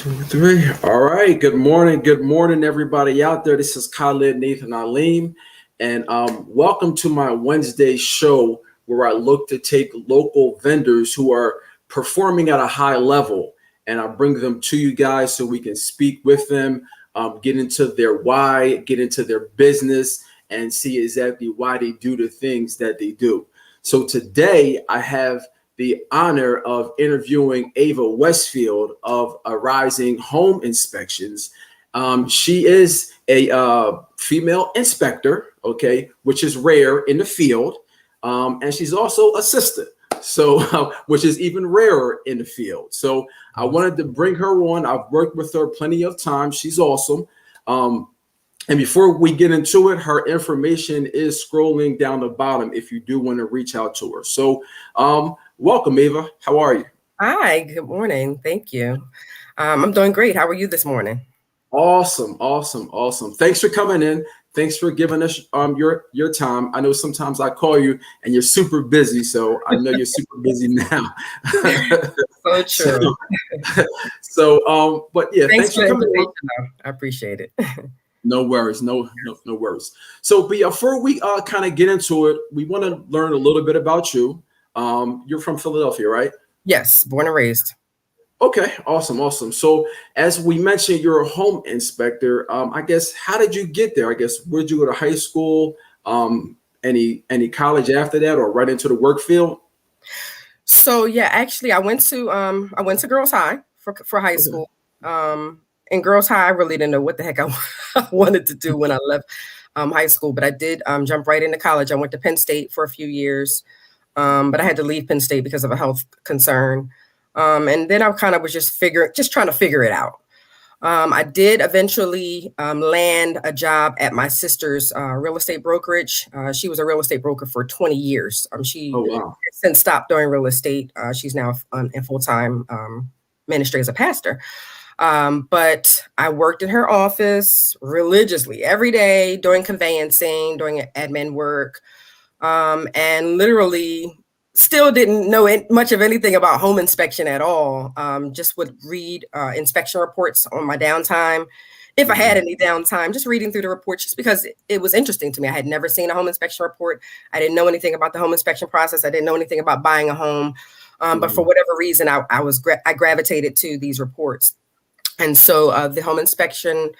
2, 3. All right. Good morning. Good morning, everybody out there. This is Khalid Nathan Aleem, and welcome to my Wednesday show where I look to take local vendors who are performing at a high level, and I bring them to you guys so we can speak with them, get into their why, get into their business, and see exactly why they do the things that they do. So today I have the honor of interviewing Ava Westfield of Arising Home Inspections. She is a female inspector, okay, which is rare in the field. And she's also a sister, so which is even rarer in the field. So I wanted to bring her on. I've worked with her plenty of times. She's awesome. And before we get into it, her information is scrolling down the bottom if you do want to reach out to her. So welcome, Ava. How are you? Hi, good morning. Thank you. I'm doing great. How are you this morning? Awesome. Thanks for coming in. Thanks for giving us your time. I know sometimes I call you and you're super busy, so I know you're super busy now. So true. But yeah, thanks for coming in. I appreciate it. No worries, no worries. So before we kind of get into it, we want to learn a little bit about you. You're from Philadelphia, right? Yes, born and raised. Okay, awesome. So as we mentioned, you're a home inspector. I guess, how did you get there? I guess, where'd you go to high school? Any college after that, or right into the work field? So yeah, actually, I went to Girls High for high school. In Girls High, I really didn't know what the heck I wanted to do when I left high school, but I did jump right into college. I went to Penn State for a few years, but I had to leave Penn State because of a health concern. And then I kind of was just trying to figure it out. I did eventually land a job at my sister's real estate brokerage. She was a real estate broker for 20 years. She has since stopped doing real estate. She's now in full-time ministry as a pastor. But I worked in her office religiously every day, doing conveyancing, doing admin work, and literally still didn't know much of anything about home inspection at all. Just would read inspection reports on my downtime. If I had any downtime, just reading through the reports, just because it was interesting to me. I had never seen a home inspection report. I didn't know anything about the home inspection process. I didn't know anything about buying a home. But for whatever reason, I gravitated to these reports. And so the home inspection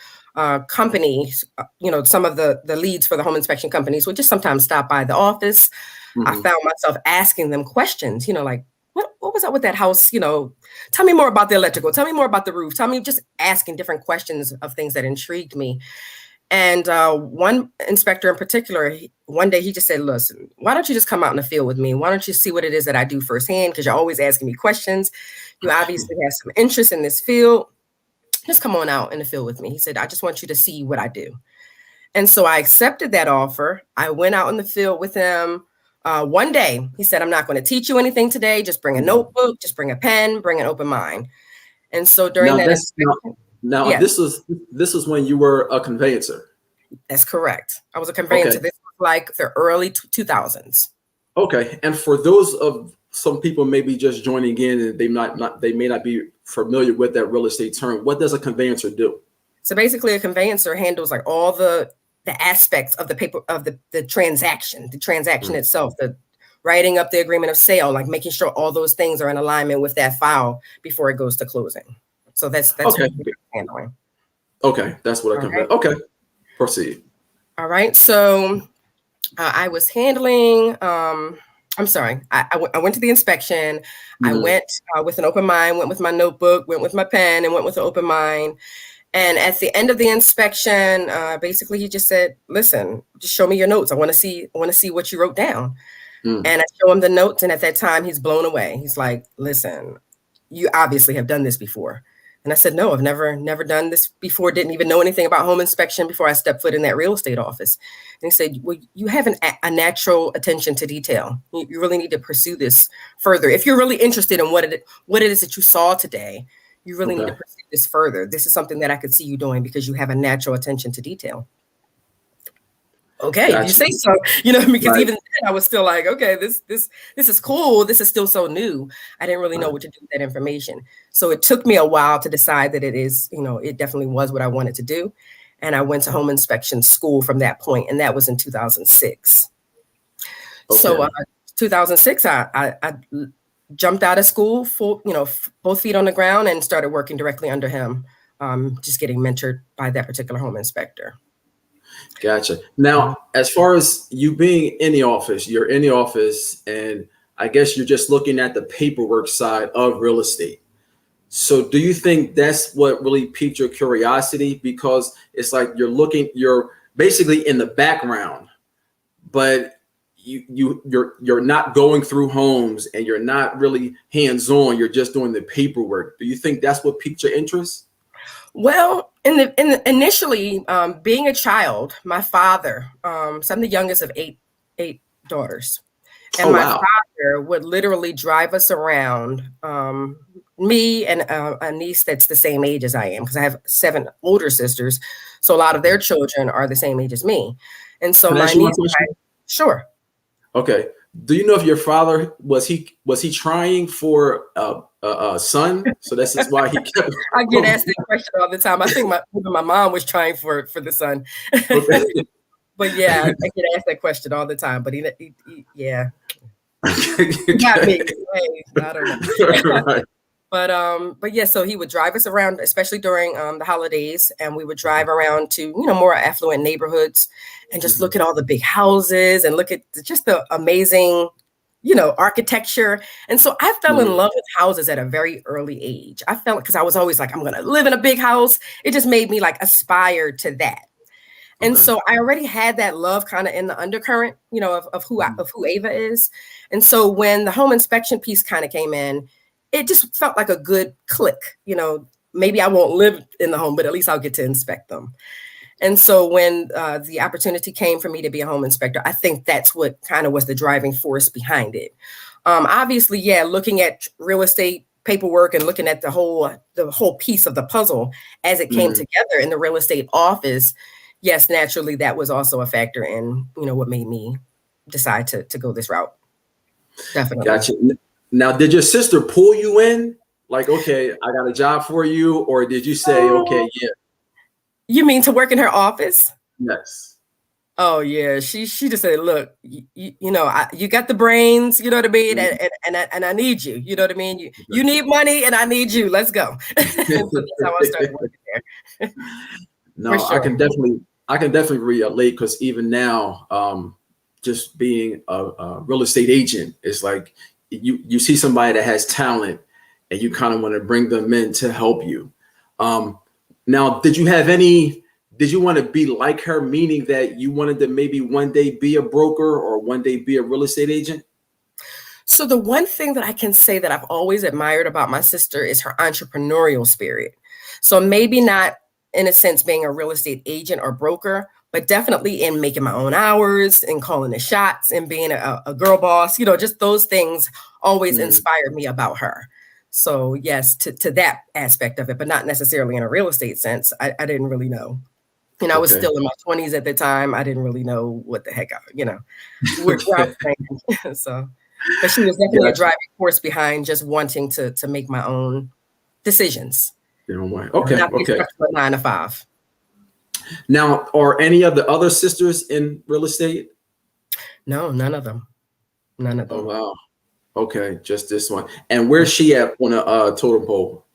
companies, some of the leads for the home inspection companies would just sometimes stop by the office. I found myself asking them questions, like, what was up with that house? Tell me more about the electrical. Tell me more about the roof. Tell me, just asking different questions of things that intrigued me. And one inspector in particular, one day he just said, listen, why don't you just come out in the field with me? Why don't you see what it is that I do firsthand? Because you're always asking me questions. You obviously have some interest in this field. Just come on out in the field with me. He said, I just want you to see what I do. And so I accepted that offer. I went out in the field with him. One day, he said, I'm not going to teach you anything today. Just bring a notebook, just bring a pen, bring an open mind. And so during this was when you were a conveyancer. That's correct. I was a conveyancer. Okay. This was like the early 2000s. Okay. And for those of some people maybe just joining in and they may not be familiar with that real estate term, what does a conveyancer do? So basically a conveyancer handles like all the aspects of the paper of the transaction itself, the writing up the agreement of sale, like making sure all those things are in alignment with that file before it goes to closing. So that's okay. What we're handling. Okay, that's what I can. Right. Okay, proceed. All right, so I was handling. I'm sorry. I went to the inspection. I went with an open mind. Went with my notebook. Went with my pen, and went with an open mind. And at the end of the inspection, basically he just said, listen, just show me your notes. I want to see what you wrote down. And I show him the notes. And at that time, he's blown away. He's like, listen, you obviously have done this before. And I said, no, I've never done this before. Didn't even know anything about home inspection before I stepped foot in that real estate office. And he said, well, you have a natural attention to detail. You really need to pursue this further. If you're really interested in what it is that you saw today, you really need to pursue this further. This is something that I could see you doing because you have a natural attention to detail. Okay, gotcha. You say so, because right. Even then I was still like, okay, this is cool. This is still so new. I didn't really know what to do with that information. So it took me a while to decide that it is, it definitely was what I wanted to do. And I went to home inspection school from that point, and that was in 2006. Okay. So 2006, I jumped out of school, both feet on the ground, and started working directly under him, just getting mentored by that particular home inspector. Gotcha. Now, as far as you being in the office, you're in the office, and I guess you're just looking at the paperwork side of real estate. So do you think that's what really piqued your curiosity? Because it's like you're basically in the background, but you're not going through homes and you're not really hands-on. You're just doing the paperwork. Do you think that's what piqued your interest? Well, initially, being a child, my father, so I'm the youngest of eight daughters, and my father would literally drive us around, me and a niece that's the same age as I am, because I have 7 older sisters, so a lot of their children are the same age as me, and so my niece, sure. Okay. Do you know if your father was he trying for a son? So this is why he kept. I get asked that question all the time. I think my mom was trying for the son. Okay. But yeah, I get asked that question all the time. But he yeah, he got me. Hey, I don't know. Right. But yeah, so he would drive us around, especially during the holidays, and we would drive around to more affluent neighborhoods and just look at all the big houses and look at just the amazing, architecture. And so I fell in love with houses at a very early age. I felt, because I was always like, I'm going to live in a big house. It just made me like aspire to that. And so I already had that love kind of in the undercurrent, of who Ava is. And so when the home inspection piece kind of came in, it just felt like a good click. Maybe I won't live in the home, but at least I'll get to inspect them. And so when the opportunity came for me to be a home inspector, I think that's what kind of was the driving force behind it. Obviously, yeah, looking at real estate paperwork and looking at the whole piece of the puzzle as it came together in the real estate office, yes, naturally, that was also a factor in, what made me decide to go this route. Definitely. Gotcha. Now, did your sister pull you in? Like, okay, I got a job for you, or did you say, okay, yeah? You mean to work in her office? Yes. Oh yeah, she just said, "Look, you got the brains, you know what I mean, and I need you, you know what I mean. You need money, and I need you. Let's go." So that's how I started working there. No, sure. I can definitely relate, because even now, just being a real estate agent is like you see somebody that has talent, and you kind of want to bring them in to help you. Now, did you want to be like her, meaning that you wanted to maybe one day be a broker or one day be a real estate agent? So the one thing that I can say that I've always admired about my sister is her entrepreneurial spirit. So maybe not in a sense being a real estate agent or broker, but definitely in making my own hours and calling the shots and being a girl boss, just those things always inspired me about her. So yes, to that aspect of it, but not necessarily in a real estate sense. I didn't really know. I was still in my 20s at the time. I didn't really know what the heck, where I was thinking. So, but she was definitely a driving force behind just wanting to make my own decisions. Okay. Not be stuck to a 9 to 5. Now, are any of the other sisters in real estate? No, none of them. None of them. Oh, wow. Okay, just this one. And where's she at on a totem pole?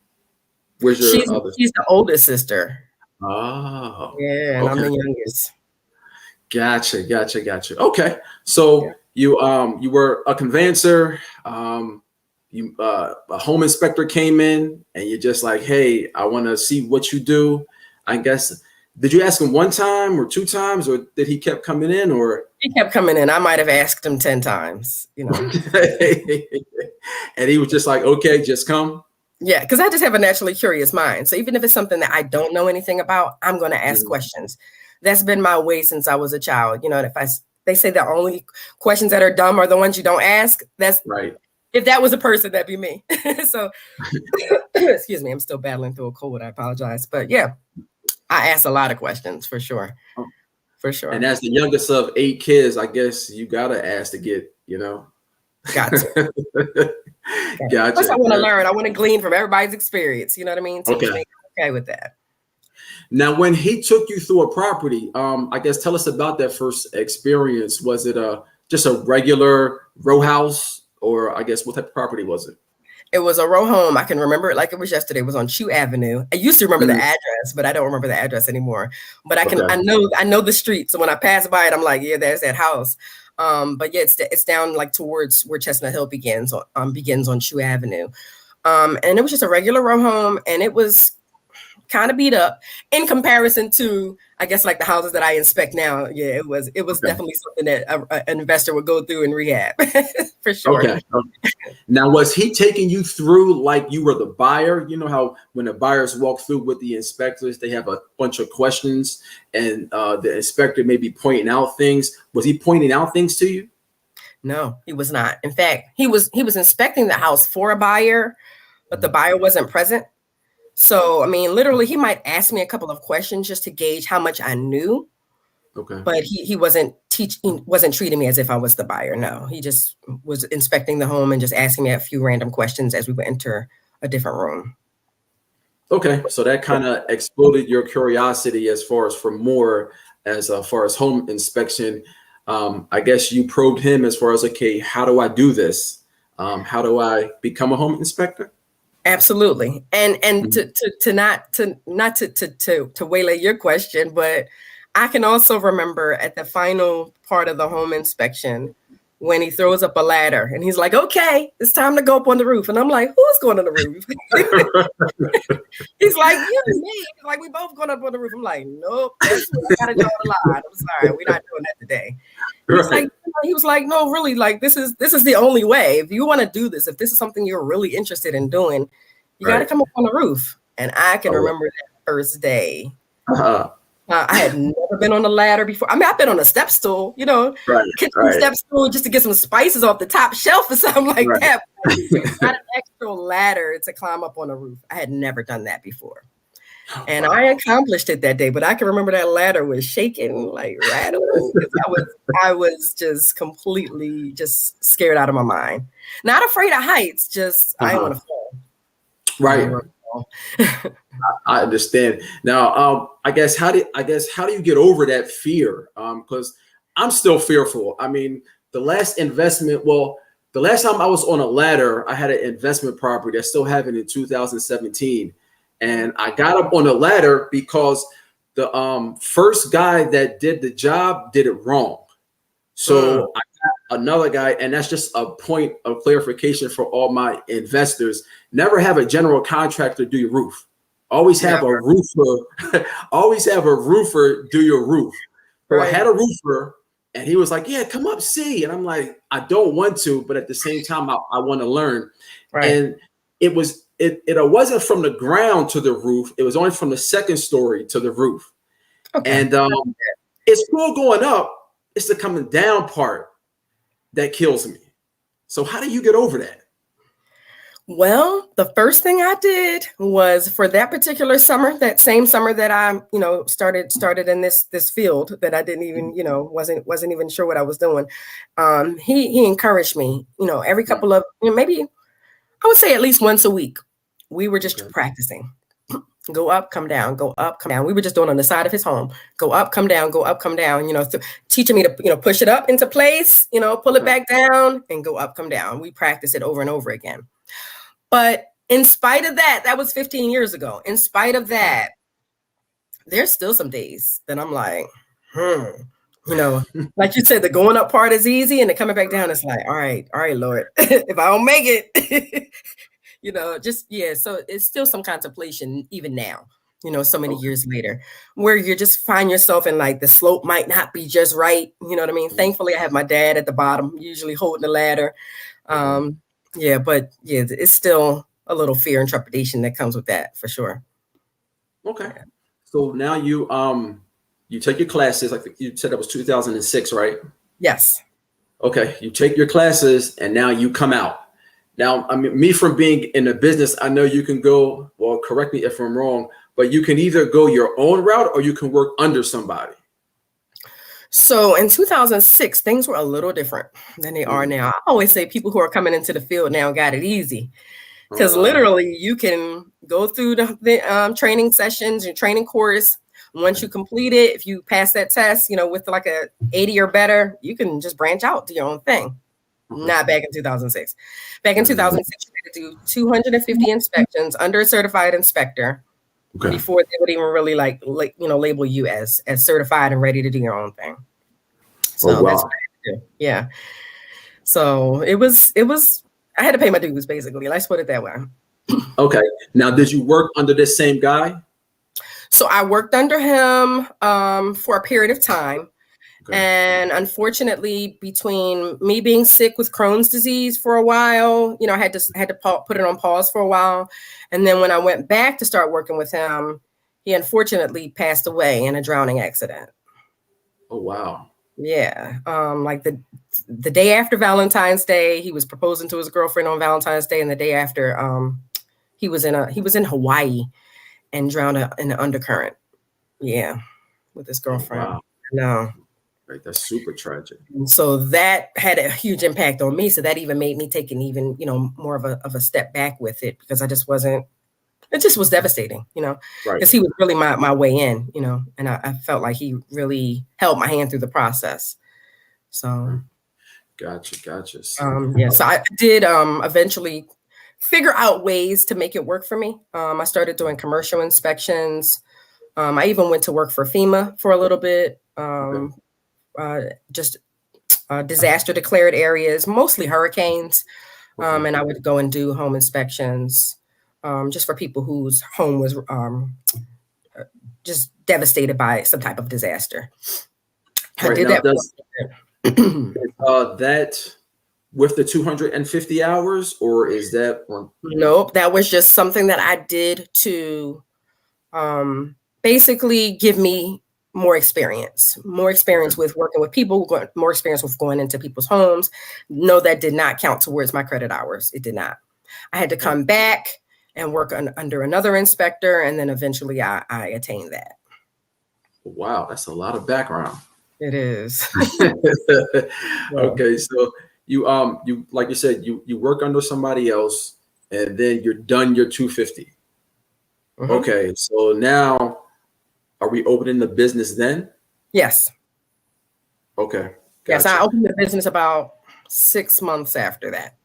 Where's your other? She's the oldest sister. Oh. Yeah, and I'm the youngest. Gotcha. Okay. So you were a conveyancer, a home inspector came in, and you're just like, hey, I want to see what you do. I guess, did you ask him one time or 2 times, or did he kept coming in, or? He kept coming in. I might have asked him 10 times, And he was just like, okay, just come. Yeah, because I just have a naturally curious mind. So even if it's something that I don't know anything about, I'm going to ask questions. That's been my way since I was a child. They say the only questions that are dumb are the ones you don't ask. That's right. If that was a person, that'd be me. So, excuse me, I'm still battling through a cold. I apologize. But yeah, I ask a lot of questions for sure. For sure. And as the youngest of 8 kids, I guess you got to ask to get, Got to. Gotcha. Plus, I want to learn. I want to glean from everybody's experience. You know what I mean? Teach me. Okay with that. Now, when he took you through a property, I guess tell us about that first experience. Was it just a regular row house, or I guess what type of property was it? It was a row home. I can remember it like it was yesterday. It was on Chew Avenue. I used to remember the address, but I don't remember the address anymore. But I know the street. So when I pass by it, I'm like, yeah, there's that house. But yeah, it's down like towards where Chestnut Hill begins on Chew Avenue. And it was just a regular row home, and it was kind of beat up in comparison to, I guess, like the houses that I inspect now. Yeah, it was definitely something that an investor would go through and rehab for sure. Okay. Now, was he taking you through like you were the buyer? You know how when the buyers walk through with the inspectors, they have a bunch of questions, and the inspector may be pointing out things. Was he pointing out things to you? No, he was not. In fact, he was inspecting the house for a buyer, but the buyer wasn't present. So, I mean, literally, he might ask me a couple of questions just to gauge how much I knew. Okay. But he wasn't treating me as if I was the buyer. No, he just was inspecting the home and just asking me a few random questions as we would enter a different room. Okay. So that kind of exploded your curiosity as far as home inspection. I guess you probed him as far as, okay, how do I do this? How do I become a home inspector? Absolutely. And to waylay your question, but I can also remember at the final part of the home inspection when he throws up a ladder and he's like, okay, it's time to go up on the roof. And I'm like, who's going on the roof? He's like, you and me. He's like, we both going up on the roof. I'm like, nope, that's what we gotta draw the line. I'm sorry, we're not doing that today. He was like, no, really, like this is the only way. If you want to do this, if this is something you're really interested in doing, you got to come up on the roof. And I can remember that first day. I had never been on a ladder before. I mean, I've been on a step stool, kitchen step stool just to get some spices off the top shelf or something like that. Not an actual ladder to climb up on a roof. I had never done that before. And I accomplished it that day, but I can remember that ladder was shaking, like rattling. I was just completely just scared out of my mind. Not afraid of heights, just I didn't want to fall. Right. I understand. Now, I guess how do you get over that fear? Because I'm still fearful. I mean, the last time I was on a ladder, I had an investment property. I still have it in 2017. And I got up on the ladder because the first guy that did the job did it wrong. So I got another guy, and that's just a point of clarification for all my investors. Never have a general contractor do your roof. Always have a roofer. Always have a roofer do your roof. So I had a roofer, and he was like, "Yeah, come up, see." And I'm like, "I don't want to, but at the same time, I want to learn." And it wasn't from the ground to the roof. It was only from the second story to the roof. Okay. And it's cool going up. It's the coming down part that kills me. So how do you get over that? Well, the first thing I did was for that particular summer, that same summer that I, started in this field that I didn't even, wasn't even sure what I was doing. He encouraged me, every couple of, maybe I would say at least once a week. We were just practicing. Go up, come down, go up, come down. We were just doing on the side of his home. Go up, come down, go up, come down, teaching me to, push it up into place, pull it back down and go up, come down. We practice it over and over again. But in spite of that, that was 15 years ago. In spite of that, there's still some days that I'm like, like you said, the going up part is easy and the coming back down is like, all right, Lord, if I don't make it, so it's still some contemplation even now, so many years later, where you just find yourself in like the slope might not be just right. You know what I mean? Thankfully, I have my dad at the bottom, usually holding the ladder. It's still a little fear and trepidation that comes with that for sure. Okay. Yeah. So now you take your classes, like you said, that was 2006, right? Yes. Okay. You take your classes and now you come out. Now, I mean, me from being in the business, I know you can go, well, correct me if I'm wrong, but you can either go your own route or you can work under somebody. So in 2006, things were a little different than they are now. I always say people who are coming into the field now got it easy, because literally you can go through the training sessions and training course. Once you complete it, if you pass that test, with like a 80 or better, you can just branch out, do your own thing. Not back in 2006. Back in 2006, you had to do 250 inspections under a certified inspector before they would even really label you as certified and ready to do your own thing. So that's what I had to do. Yeah. So it was I had to pay my dues, basically. Let's put it that way. Okay. Now, did you work under this same guy? So I worked under him for a period of time. And unfortunately, between me being sick with Crohn's disease for a while, I had to put it on pause for a while. And then when I went back to start working with him, he unfortunately passed away in a drowning accident. Oh, wow. Yeah. Like the day after Valentine's Day, he was proposing to his girlfriend on Valentine's Day. And the day after, he was in Hawaii and drowned in an undercurrent. Yeah. With his girlfriend. Oh, wow. No. Right, that's super tragic. So that had a huge impact on me. So that even made me take an even, more of a step back with it, because it just was devastating, because he was really my way in, and I felt like he really held my hand through the process. So. Gotcha. So I did eventually figure out ways to make it work for me. I started doing commercial inspections. I even went to work for FEMA for a little bit. Just disaster declared areas, mostly hurricanes. And I would go and do home inspections just for people whose home was just devastated by some type of disaster. I did that. That with the 250 hours, or is that one? Nope. That was just something that I did to basically give me more experience with working with people, more experience with going into people's homes. No, that did not count towards my credit hours. It did not. I had to come back and work under another inspector, and then eventually I attained that. Wow, that's a lot of background. It is. Okay, so you like you said, you work under somebody else, and then you're done your 250. Okay, so now, are we opening the business then? Yes. Okay. Gotcha. Yes, I opened the business about 6 months after that.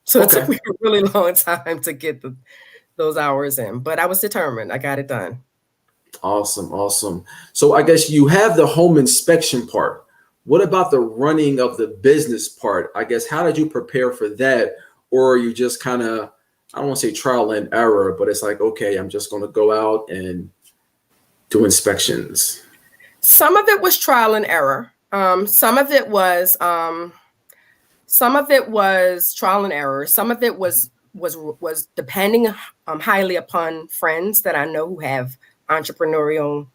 So it took me a really long time to get those hours in, but I was determined. I got it done. Awesome. So I guess you have the home inspection part. What about the running of the business part? I guess, how did you prepare for that? Or are you just kind of, I don't want to say trial and error, but it's like, okay, I'm just going to go out and do inspections? Some of it was trial and error. Some of it was trial and error. Some of it was depending highly upon friends that I know who have entrepreneurial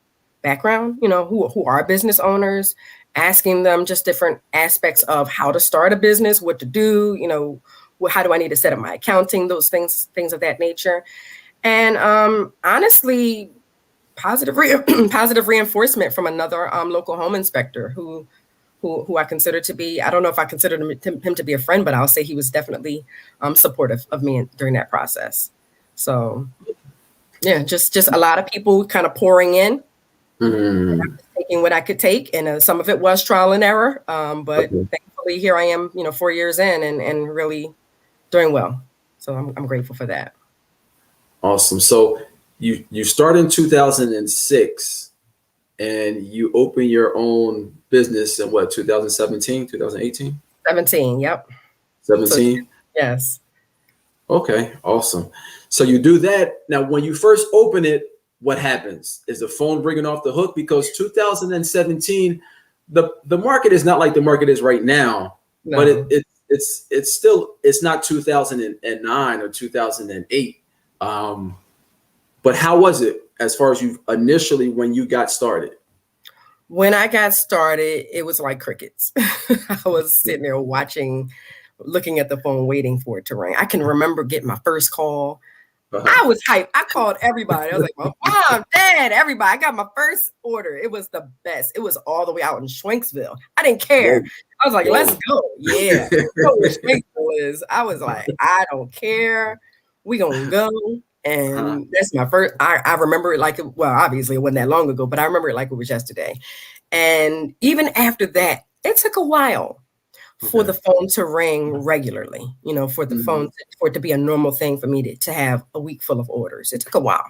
background, who are business owners, asking them just different aspects of how to start a business, what to do, how do I need to set up my accounting, those things of that nature. And honestly, positive reinforcement from another local home inspector who I consider to be, I don't know if I considered him to be a friend, but I'll say he was definitely supportive of me during that process. So yeah, just a lot of people kind of pouring in, taking what I could take. And some of it was trial and error. But thankfully here I am, 4 years in and really doing well. So I'm grateful for that. Awesome. So you start in 2006 and you open your own business in what, 2017, 2018? 17. Yep. 17. So, yes. Okay. Awesome. So you do that. Now, when you first open it, what happens? Is the phone ringing off the hook? Because 2017, the market is not like the market is right now, but it's still, it's not 2009 or 2008. But how was it as far as you initially, when you got started? When I got started, it was like crickets. I was sitting there looking at the phone, waiting for it to ring. I can remember getting my first call. I was hyped. I called everybody. I was like, well, Mom, Dad, everybody. I got my first order. It was the best. It was all the way out in Schwenksville. I didn't care. Whoa. I was like, let's go. Yeah. You know where Schwenksville is. I was like, I don't care. We gonna go. And that's my first. I remember it like, well, obviously it wasn't that long ago, but I remember it like it was yesterday. And even after that, it took a while for the phone to ring regularly, for the phone, for it to be a normal thing for me to have a week full of orders. It took a while.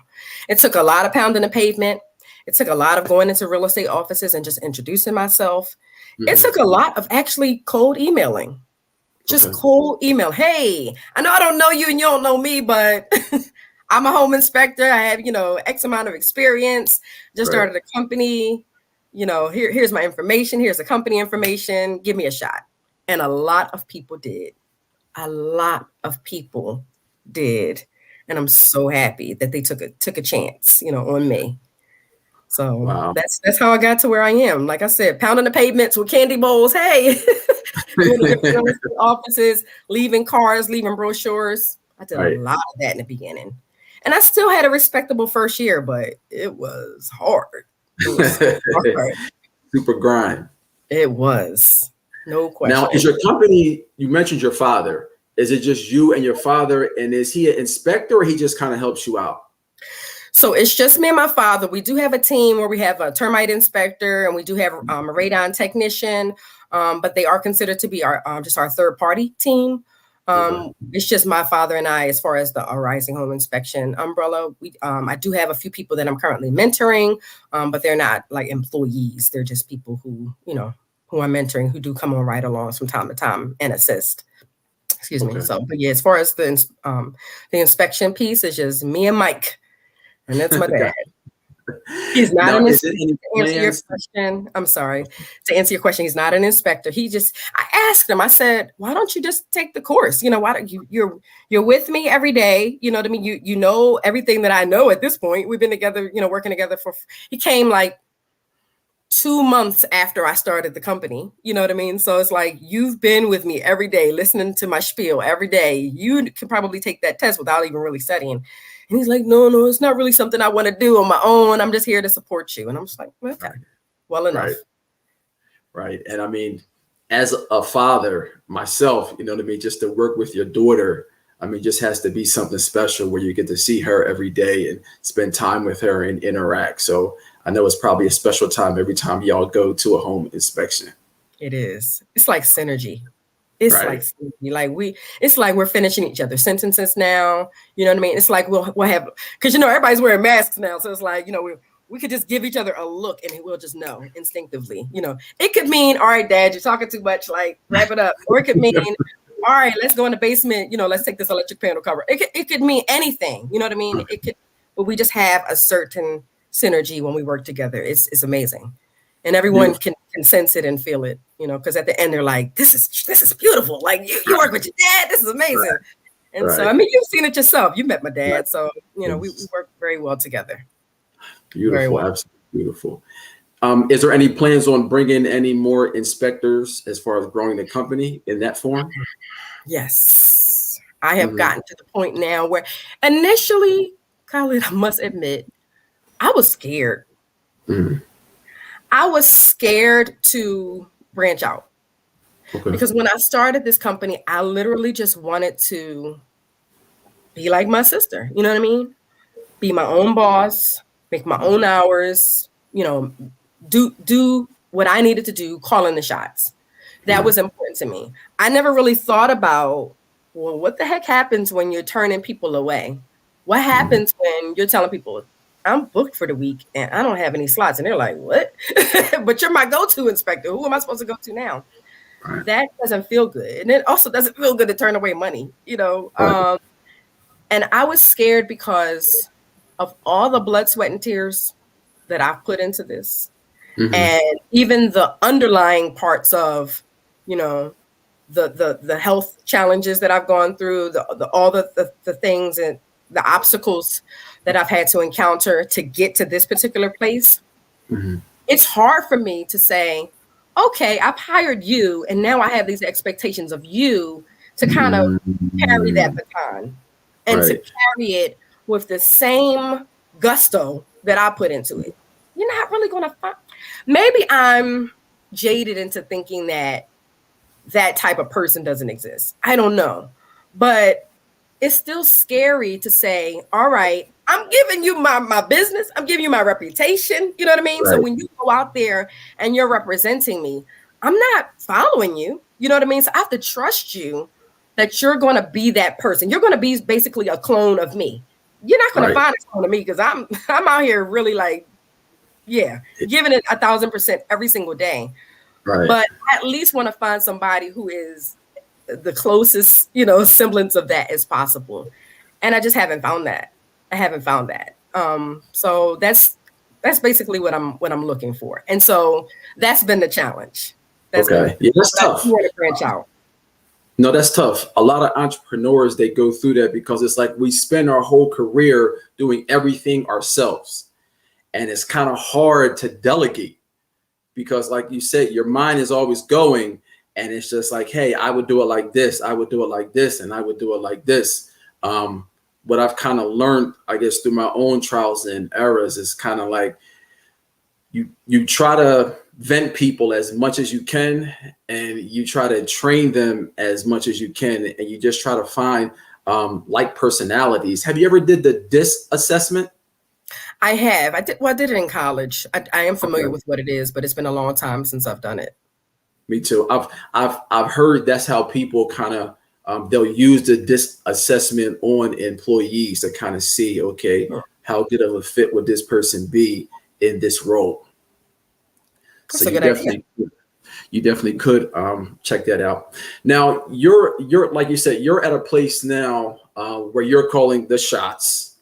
It took a lot of pounding the pavement. It took a lot of going into real estate offices and just introducing myself. It took a lot of actually cold emailing, just cold email. Hey, I know I don't know you and you don't know me, but I'm a home inspector. I have, X amount of experience, just started a company, here's my information. Here's the company information. Give me a shot. And a lot of people did. A lot of people did. And I'm so happy that they took a chance, on me. So that's how I got to where I am. Like I said, pounding the pavements with candy bowls. Hey, offices, leaving cards, leaving brochures. I did a lot of that in the beginning. And I still had a respectable first year, but it was hard. It was so hard. Super grind. It was. No question. Now, is your company, you mentioned your father. Is it just you and your father? And is he an inspector or he just kind of helps you out? So it's just me and my father. We do have a team where we have a termite inspector and we do have a radon technician, but they are considered to be our just our third party team. It's just my father and I as far as the Rising Home Inspection umbrella. I do have a few people that I'm currently mentoring, but they're not like employees. They're just people who, who I'm mentoring, who do come on right along from time to time and assist. Excuse me. So, but yeah, as far as the inspection piece, it's just me and Mike, and that's my dad. He's not an inspector. To answer your question, I'm sorry. To answer your question, he's not an inspector. I asked him. I said, "Why don't you just take the course? Why don't you're with me every day? You know what I mean? You know everything that I know at this point. We've been together, working together for." He came like 2 months after I started the company, you know what I mean? So it's like, you've been with me every day, listening to my spiel every day. You can probably take that test without even really studying. And he's like, no, it's not really something I want to do on my own. I'm just here to support you. And I'm just like, okay, well enough. Right. And I mean, as a father myself, just to work with your daughter, just has to be something special where you get to see her every day and spend time with her and interact. So I know it's probably a special time every time y'all go to a home inspection. It is. It's like synergy. It's like synergy. It's like we're finishing each other's sentences now. You know what I mean? It's like we'll have, because everybody's wearing masks now. So it's like, we could just give each other a look and we'll just know instinctively. It could mean, all right, Dad, you're talking too much, like wrap it up. Or it could mean, all right, let's go in the basement, let's take this electric panel cover. It could mean anything, you know what I mean? It could, but we just have a certain synergy when we work together. It's amazing. And everyone can sense it and feel it, because at the end they're like, this is beautiful. Like you work with your dad, this is amazing. And so, you've seen it yourself. You met my dad. So, we work very well together. Beautiful. Absolutely beautiful. Is there any plans on bringing any more inspectors as far as growing the company in that form? Yes. I have gotten to the point now where initially, Khalid, I must admit, I was scared. I was scared to branch out because when I started this company, I literally just wanted to be like my sister. You know what I mean? Be my own boss, make my own hours, do what I needed to do, calling the shots. That was important to me. I never really thought about, well, what the heck happens when you're turning people away? What happens when you're telling people, I'm booked for the week and I don't have any slots? And they're like, what? But you're my go-to inspector. Who am I supposed to go to now? Right. That doesn't feel good. And it also doesn't feel good to turn away money, Right. And I was scared because of all the blood, sweat, and tears that I've put into this. And even the underlying parts of, the health challenges that I've gone through, all the things and the obstacles that I've had to encounter to get to this particular place. It's hard for me to say, okay, I've hired you and now I have these expectations of you to kind of carry that baton and to carry it with the same gusto that I put into it, you're not really going to find. Maybe I'm jaded into thinking that that type of person doesn't exist. I don't know. But it's still scary to say, all right, I'm giving you my business. I'm giving you my reputation. You know what I mean? Right. So when you go out there and you're representing me, I'm not following you. You know what I mean? So I have to trust you that you're going to be that person. You're going to be basically a clone of me. You're not going to find a clone of me because I'm out here really like, giving it 1,000% every single day. Right. But I at least want to find somebody who is the closest, semblance of that as possible. And I just haven't found that. So that's basically what I'm looking for. And so that's been the challenge. That's tough. You want to branch out. No, that's tough. A lot of entrepreneurs, they go through that because it's like we spend our whole career doing everything ourselves. And it's kind of hard to delegate because, like you said, your mind is always going. And it's just like, hey, I would do it like this. I would do it like this. And I would do it like this. What I've kind of learned, I guess, through my own trials and errors is kind of like you try to vent people as much as you can. And you try to train them as much as you can. And you just try to find like personalities. Have you ever did the DISC assessment? I have. I did it in college. I am familiar with what it is, but it's been a long time since I've done it. Me too. I've heard that's how people kind of they'll use the DISC assessment on employees to kind of see, okay, how good of a fit would this person be in this role? That's a good idea. You definitely could check that out. Now you're like you said, you're at a place now where you're calling the shots.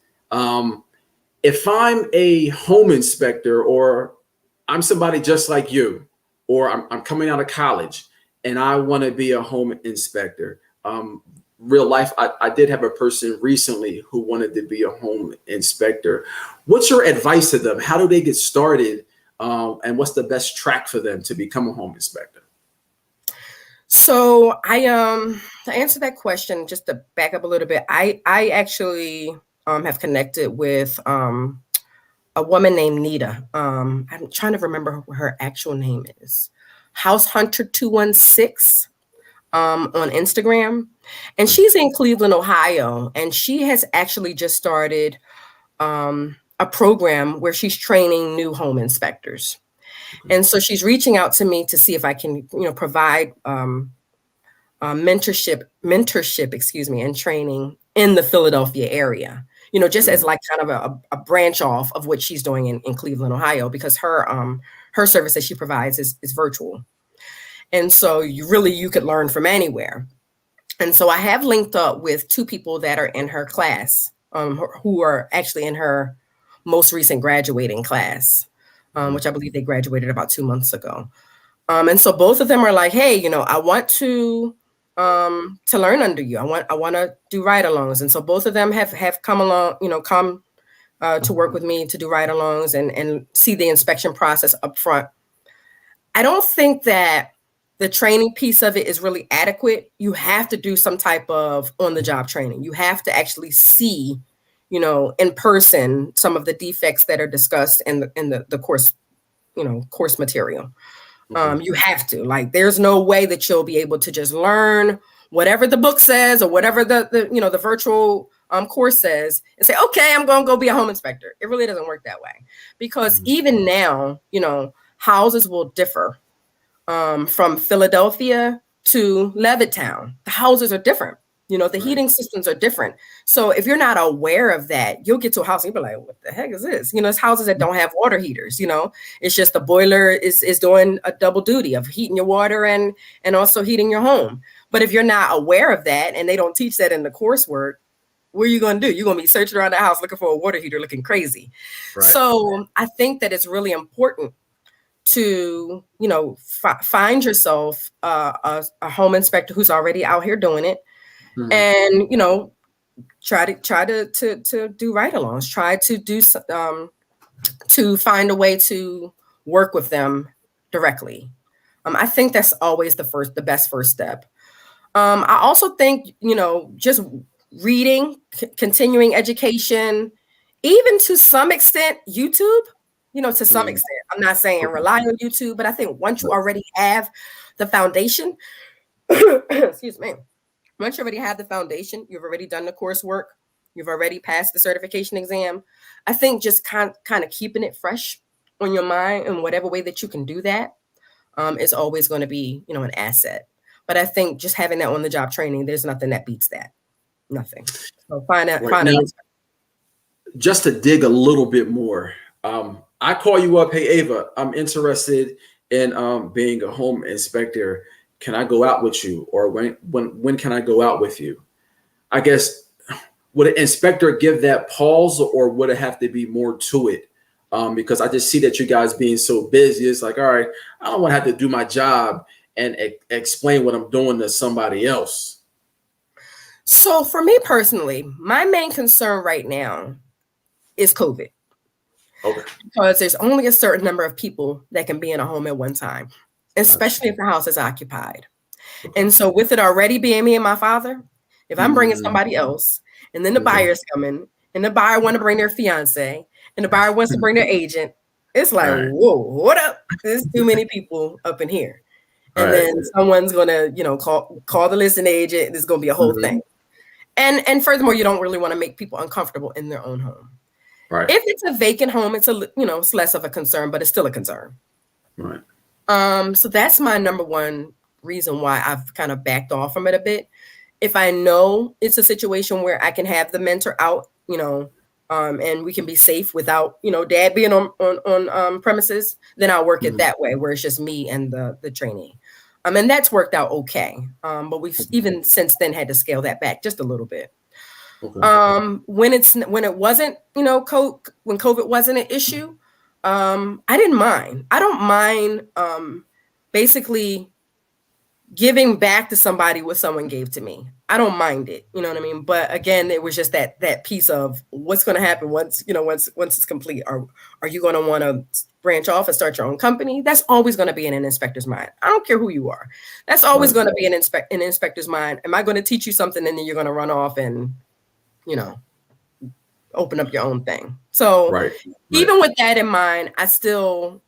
If I'm a home inspector or I'm somebody just like you, or I'm coming out of college and I want to be a home inspector. Real life, I did have a person recently who wanted to be a home inspector. What's your advice to them? How do they get started? And what's the best track for them to become a home inspector? So to answer that question, just to back up a little bit, I actually have connected with a woman named Nita. I'm trying to remember what her actual name is. House Hunter 216 on Instagram. And she's in Cleveland, Ohio. And she has actually just started a program where she's training new home inspectors. And so she's reaching out to me to see if I can, provide mentorship, and training in the Philadelphia area. Just as like kind of a branch off of what she's doing in Cleveland, Ohio, because her service that she provides is virtual. And so you could learn from anywhere. And so I have linked up with two people that are in her class, who are actually in her most recent graduating class, which I believe they graduated about 2 months ago. And so both of them are like, hey, I want to learn under you. I want to do ride-alongs. And so both of them have come along, to work with me to do ride-alongs and see the inspection process up front. I don't think that the training piece of it is really adequate. You have to do some type of on-the-job training. You have to actually see, in person, some of the defects that are discussed in the course, course material. You have to, there's no way that you'll be able to just learn whatever the book says or whatever the virtual course says and say, okay, I'm going to go be a home inspector. It really doesn't work that way, because even now, houses will differ from Philadelphia to Levittown. The houses are different. The heating systems are different. So if you're not aware of that, you'll get to a house and you'll be like, what the heck is this? It's houses that don't have water heaters. It's just the boiler is doing a double duty of heating your water and also heating your home. But if you're not aware of that and they don't teach that in the coursework, what are you going to do? You're going to be searching around the house looking for a water heater looking crazy. Right. So I think that it's really important to, find yourself a home inspector who's already out here doing it. And, try to do ride-alongs, try to do, to find a way to work with them directly. I think that's always the best first step. I also think, just reading, continuing education, even to some extent, YouTube, to some extent. I'm not saying rely on YouTube, but I think once you already have the foundation, excuse me, once you already have the foundation, you've already done the coursework, you've already passed the certification exam. I think just kind of keeping it fresh on your mind in whatever way that you can do that is always going to be, an asset. But I think just having that on the job training, there's nothing that beats that. Nothing. So find out. Just to dig a little bit more, I call you up. Hey, Ava, I'm interested in being a home inspector. Can I go out with you? Or when can I go out with you? I guess, would an inspector give that pause, or would it have to be more to it? Because I just see that you guys being so busy. It's like, all right, I don't want to have to do my job and explain what I'm doing to somebody else. So for me personally, my main concern right now is COVID. Okay. Because there's only a certain number of people that can be in a home at one time, especially if the house is occupied. Okay. And so with it already being me and my father, if I'm bringing somebody else, and then the buyer's coming, and the buyer want to bring their fiance, and the buyer wants to bring their agent, it's like, whoa, what up? There's too many people up in here. And then someone's gonna, call the listing agent. There's gonna be a whole thing. And furthermore, you don't really want to make people uncomfortable in their own home. Right. If it's a vacant home, it's it's less of a concern, but it's still a concern. Right. So that's my number one reason why I've kind of backed off from it a bit. If I know it's a situation where I can have the mentor out, and we can be safe without, dad being on premises, then I'll work it that way, where it's just me and the trainee. And that's worked out okay. But we've even since then had to scale that back just a little bit. Okay. When it wasn't, when COVID wasn't an issue, I didn't mind. I don't mind basically giving back to somebody what someone gave to me. I don't mind it. You know what I mean? But again, it was just that piece of what's going to happen once it's complete. Are you going to want to branch off and start your own company? That's always going to be in an inspector's mind. I don't care who you are. That's always going to be in an inspector's mind. Am I going to teach you something and then you're going to run off and, open up your own thing? So even with that in mind, I still,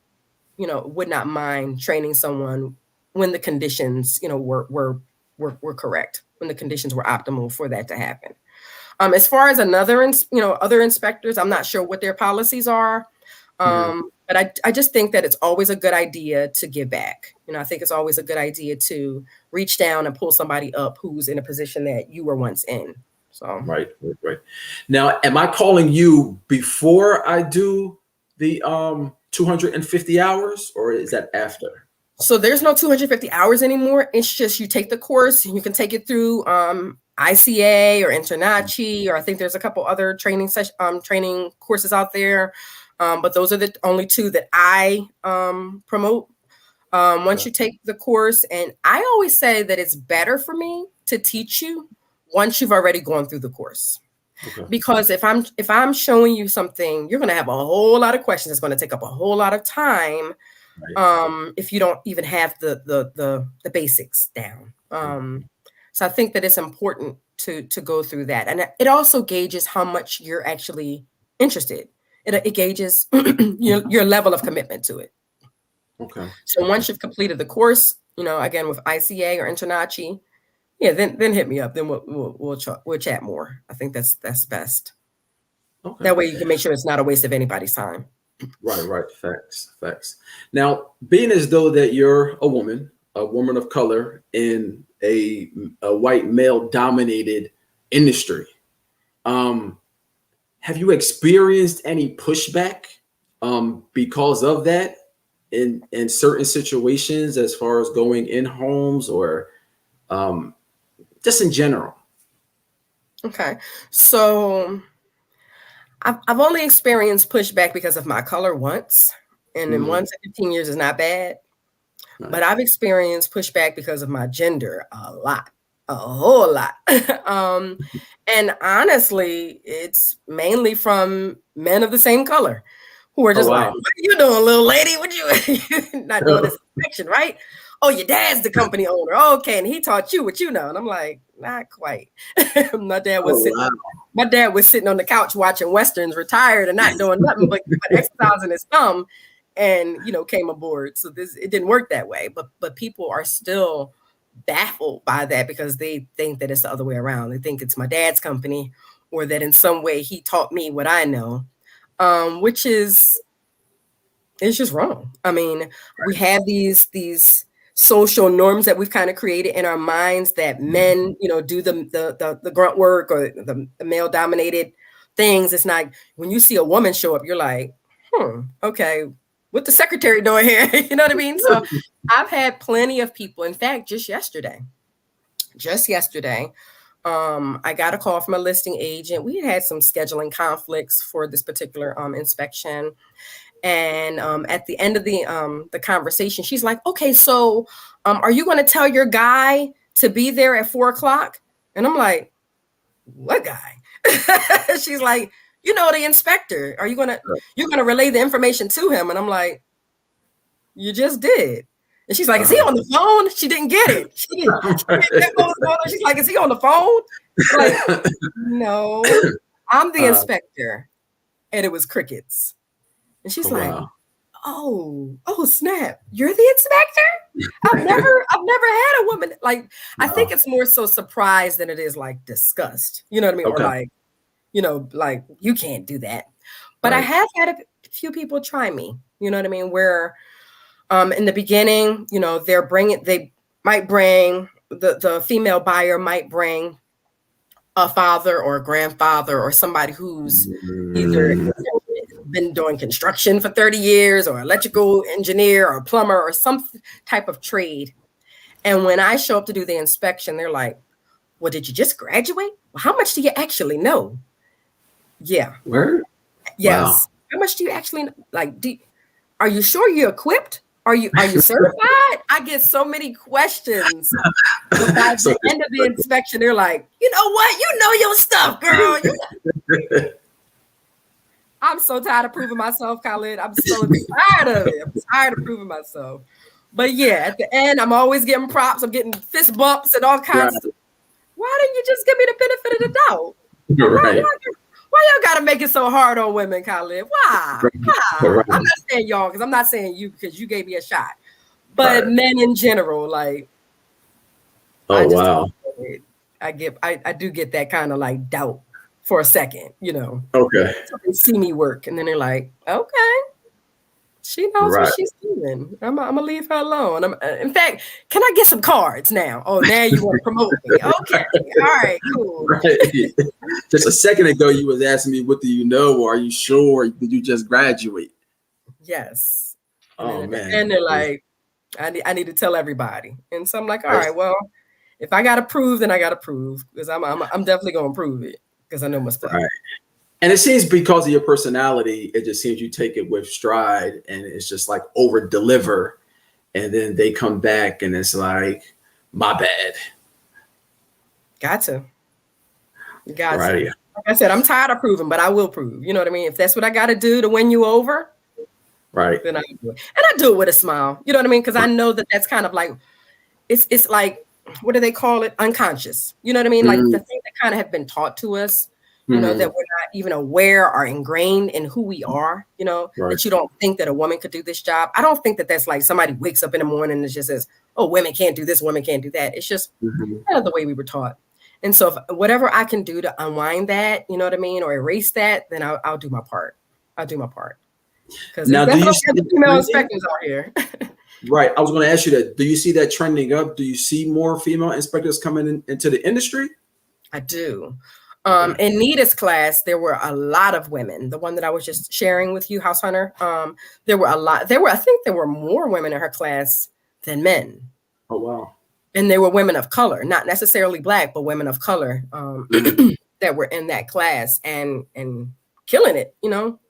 would not mind training someone when the conditions, were correct, when the conditions were optimal for that to happen. As far as other inspectors, I'm not sure what their policies are. But I just think that it's always a good idea to give back. I think it's always a good idea to reach down and pull somebody up who's in a position that you were once in. So right. Now, am I calling you before I do the 250 hours, or is that after? So there's no 250 hours anymore. It's just you take the course and you can take it through ICA or Internachi, or I think there's a couple other training courses out there. But those are the only two that I promote. Once you take the course, and I always say that it's better for me to teach you once you've already gone through the course. Okay. Because if I'm showing you something, you're going to have a whole lot of questions. It's going to take up a whole lot of time. If you don't even have the basics down. So I think that it's important to go through that. And it also gauges how much you're actually interested. It gauges your level of commitment to it. Okay. So once you've completed the course, again with ICA or Internachi, then hit me up. Then we'll chat more. I think that's best. Okay. That way you can make sure it's not a waste of anybody's time. Right. Facts. Now, being as though that you're a woman of color in a white male dominated industry, have you experienced any pushback because of that in certain situations, as far as going in homes or just in general? Okay, so I've only experienced pushback because of my color once, and then once in 15 years is not bad. Right. But I've experienced pushback because of my gender a whole lot. And honestly, it's mainly from men of the same color who are just like, what are you doing, little lady? What you not doing this inspection, right? oh, your dad's the company owner. Okay, and he taught you what you know. And I'm like, not quite. My dad was sitting on the couch watching Westerns, retired and not doing nothing but exercising his thumb, and came aboard. So it didn't work that way. But people are still baffled by that because they think that it's the other way around. They think it's my dad's company, or that in some way he taught me what I know, which is it's just wrong. I mean, we have these social norms that we've kind of created in our minds that men, do the grunt work or the male dominated things. It's not when you see a woman show up, you're like, okay, what the secretary doing here? You know what I mean? So I've had plenty of people. In fact, just yesterday, I got a call from a listing agent. We had some scheduling conflicts for this particular inspection. And at the end of the conversation, she's like, okay, so are you going to tell your guy to be there at 4:00? And I'm like, what guy? She's like, the inspector. You're going to relay the information to him? And I'm like, you just did. And she's like, is he on the phone? She didn't get it. She didn't get what was going on. She's like, is he on the phone? Like, no, I'm the inspector. And it was crickets. And she's like, oh, snap. You're the inspector? I've never had a woman. Like, I think it's more so surprised than it is like disgust. You know what I mean? Okay. Or like, like you can't do that. But I have had a few people try me, you know what I mean? Where in the beginning, they might bring the female buyer might bring a father or a grandfather or somebody who's either been doing construction for 30 years or electrical engineer or plumber or some type of trade. And when I show up to do the inspection, they're like, well, did you just graduate? Well, how much do you actually know? Yeah. Where? Yes. Wow. How much do you actually know? Like, are you sure you're equipped? Are you certified? I get so many questions. By the end of the inspection, they're like, you know what? You know your stuff, girl. I'm so tired of proving myself, Khalid. I'm so tired of it. I'm tired of proving myself. But yeah, at the end, I'm always getting props. I'm getting fist bumps and all kinds of stuff. Why didn't you just give me the benefit of the doubt? You're right. Why y'all gotta make it so hard on women, Khalid? Why? Right. I'm not saying y'all, because I'm not saying you, because you gave me a shot. But men in general, like, wow. I do get that kind of like doubt for a second, Okay. So they see me work, and then they're like, okay, she knows what she's doing. I'm gonna leave her alone. In fact, can I get some cards now? Oh, now you want to promote me? Okay, all right, cool. Right. Just a second ago, you was asking me, what do you know? Or are you sure? Did you just graduate? Yes. And man. And they're like, I need to tell everybody. And so I'm like, all right, well, if I got to prove, then I got to prove, because I'm definitely going to prove it, because I know my stuff. Right. And it seems because of your personality, it just seems you take it with stride, and it's just like over deliver. And then they come back and it's like, my bad. Got to. Like I said, I'm tired of proving, but I will prove. You know what I mean? If that's what I got to do to win you over, then I do it. And I do it with a smile. You know what I mean? Because I know that that's kind of like, it's like, what do they call it? Unconscious. You know what I mean? Like the things that kind of have been taught to us, that we're not even aware are ingrained in who we are, that you don't think that a woman could do this job. I don't think that that's like somebody wakes up in the morning and just says, oh, women can't do this, women can't do that. It's just kind of the way we were taught. And so if whatever I can do to unwind that, you know what I mean, or erase that, then I'll do my part. I'll do my part. Because now, do you see the female inspectors out here? Right. I was going to ask you that. Do you see that trending up? Do you see more female inspectors coming into the industry? I do. In Nita's class, there were a lot of women. The one that I was just sharing with you, House Hunter, there were a lot. I think there were more women in her class than men. Oh, wow. And they were women of color, not necessarily Black, but women of color that were in that class and killing it,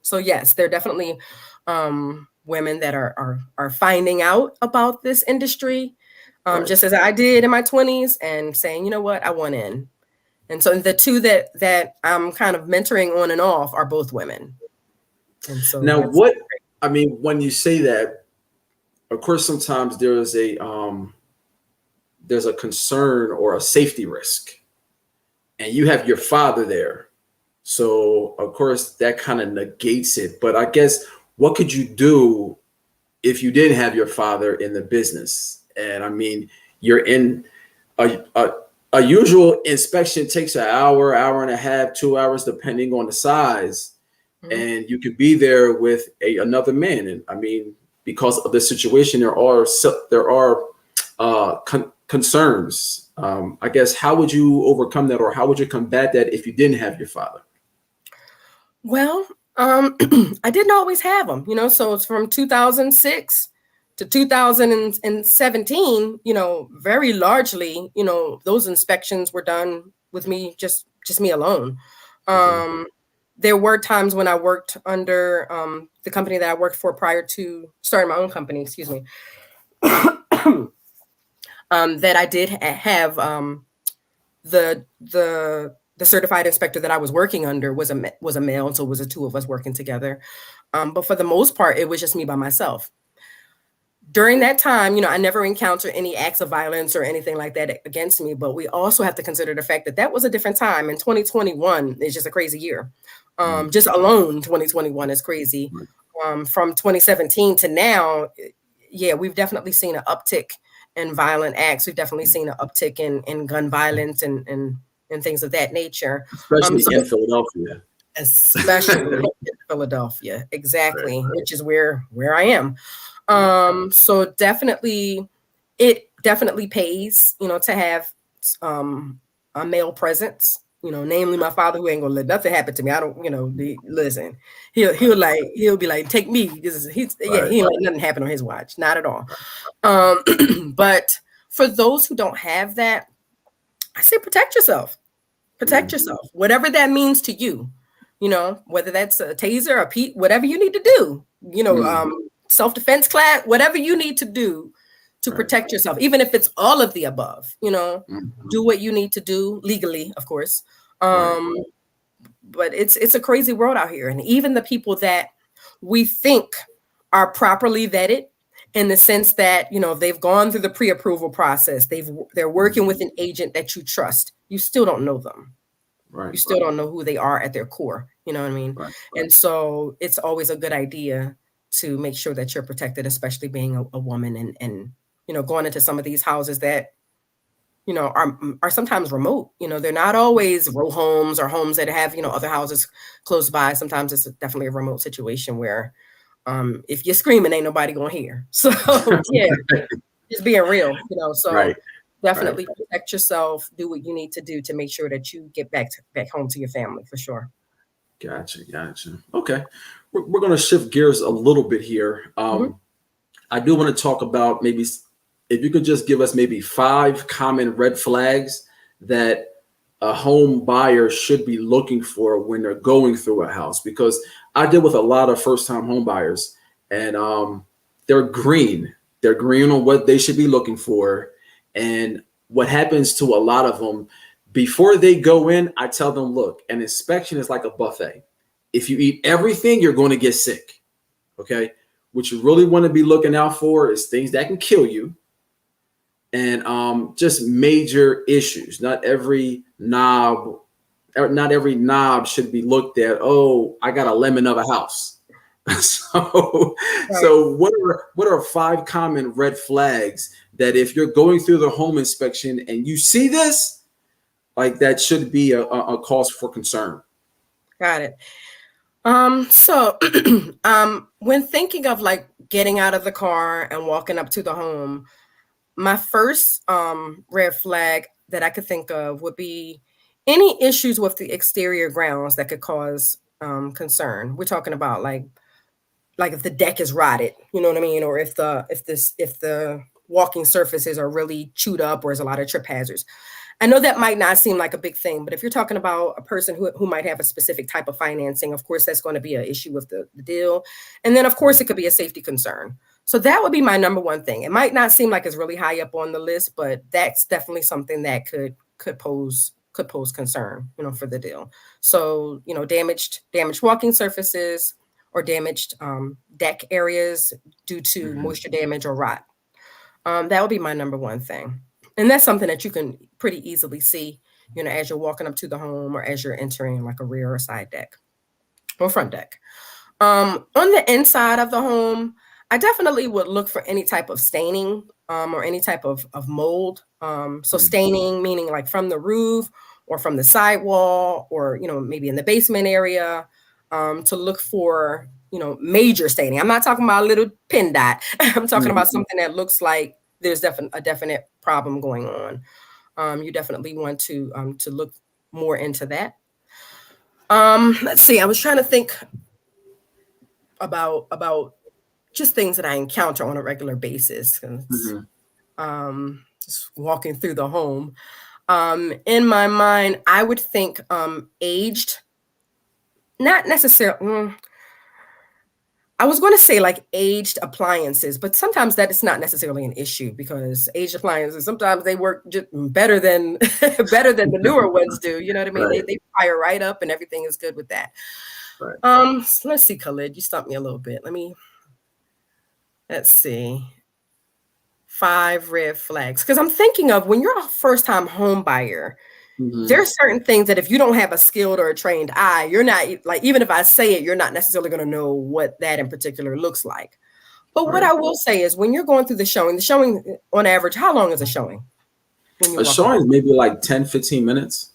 So yes, there are definitely women that are finding out about this industry, just as I did in my 20s, and saying, you know what, I want in. And so the two that I'm kind of mentoring on and off are both women. And so now when you say that, of course, sometimes there's a concern or a safety risk, and you have your father there. So of course that kind of negates it. But I guess what could you do if you didn't have your father in the business? And I mean, you're in a usual inspection takes an hour, hour and a half, 2 hours, depending on the size. And you could be there with another man. And I mean, because of the situation, there are concerns. I guess, how would you overcome that, or how would you combat that if you didn't have your father? Well, I didn't always have them, so it's from 2006 to 2017, very largely, those inspections were done with me, just me alone. There were times when I worked under the company that I worked for prior to starting my own company, excuse me, that I did have the certified inspector that I was working under was a male, so it was the two of us working together. But for the most part, it was just me by myself. During that time, I never encountered any acts of violence or anything like that against me. But we also have to consider the fact that was a different time. And 2021 is just a crazy year. Just alone, 2021 is crazy. From 2017 to now, yeah, we've definitely seen an uptick in violent acts. We've definitely seen an uptick in gun violence and things of that nature. Especially in Philadelphia. Especially in Philadelphia, exactly, right. Which is where I am. So it definitely pays, to have a male presence, namely my father, who ain't gonna let nothing happen to me. I don't, listen, he'll be like, take me. He ain't let nothing happen on his watch. Not at all. But for those who don't have that, I say protect yourself. Protect yourself, whatever that means to you, whether that's a taser, a Pete, whatever you need to do, self-defense class, whatever you need to do to protect yourself, even if it's all of the above, do what you need to do legally, of course. But it's a crazy world out here. And even the people that we think are properly vetted, in the sense that, they've gone through the pre-approval process, they're working with an agent that you trust, you still don't know them. You still don't know who they are at their core. You know what I mean? And so it's always a good idea to make sure that you're protected, especially being a woman and going into some of these houses that, are sometimes remote. They're not always row homes or homes that have, other houses close by. Sometimes it's definitely a remote situation where if you're screaming, ain't nobody gonna hear. So yeah, just being real, so definitely protect yourself, do what you need to do to make sure that you get back home to your family, for sure. Gotcha. Okay. We're going to shift gears a little bit here. I do want to talk about, maybe if you could just give us maybe 5 common red flags that a home buyer should be looking for when they're going through a house, because I deal with a lot of first-time home buyers, and they're green on what they should be looking for. And what happens to a lot of them, before they go in, I tell them, look, an inspection is like a buffet. If you eat everything, you're going to get sick. Okay. What you really want to be looking out for is things that can kill you, and just major issues. Not every knob should be looked at. Oh, I got a lemon of a house. So what are 5 common red flags that if you're going through the home inspection and you see this, like, that should be a cause for concern? Got it. So when thinking of like getting out of the car and walking up to the home, my first red flag that I could think of would be any issues with the exterior grounds that could cause concern. We're talking about like if the deck is rotted, you know what I mean, or if the walking surfaces are really chewed up, or there's a lot of trip hazards. I know that might not seem like a big thing, but if you're talking about a person who might have a specific type of financing, of course, that's going to be an issue with the deal. And then, of course, it could be a safety concern. So that would be my number one thing. It might not seem like it's really high up on the list, but that's definitely something that could pose concern, for the deal. So, damaged walking surfaces, or damaged deck areas due to moisture damage or rot. That would be my number one thing. And that's something that you can pretty easily see, as you're walking up to the home or as you're entering like a rear or side deck or front deck. On the inside of the home, I definitely would look for any type of staining or any type of mold. So staining, meaning like from the roof or from the sidewall or, maybe in the basement area, to look for, major staining. I'm not talking about a little pin dot. I'm talking about something that looks like there's a definite problem going on. You definitely want to look more into that. Let's see. I was trying to think about just things that I encounter on a regular basis. Just walking through the home. In my mind, I would think aged, not necessarily. I was going to say like aged appliances, but sometimes that is not necessarily an issue because aged appliances, sometimes they work just better than the newer ones do. You know what I mean? Right. They fire right up and everything is good with that. Right. So let's see, Khalid, you stumped me a little bit. Let's see. 5 red flags. Because I'm thinking of when you're a first-time home buyer, there are certain things that if you don't have a skilled or a trained eye, you're not like, even if I say it, you're not necessarily going to know what that in particular looks like. But what I will say is when you're going through the showing on average, how long is a showing? A showing is maybe like 10, 15 minutes.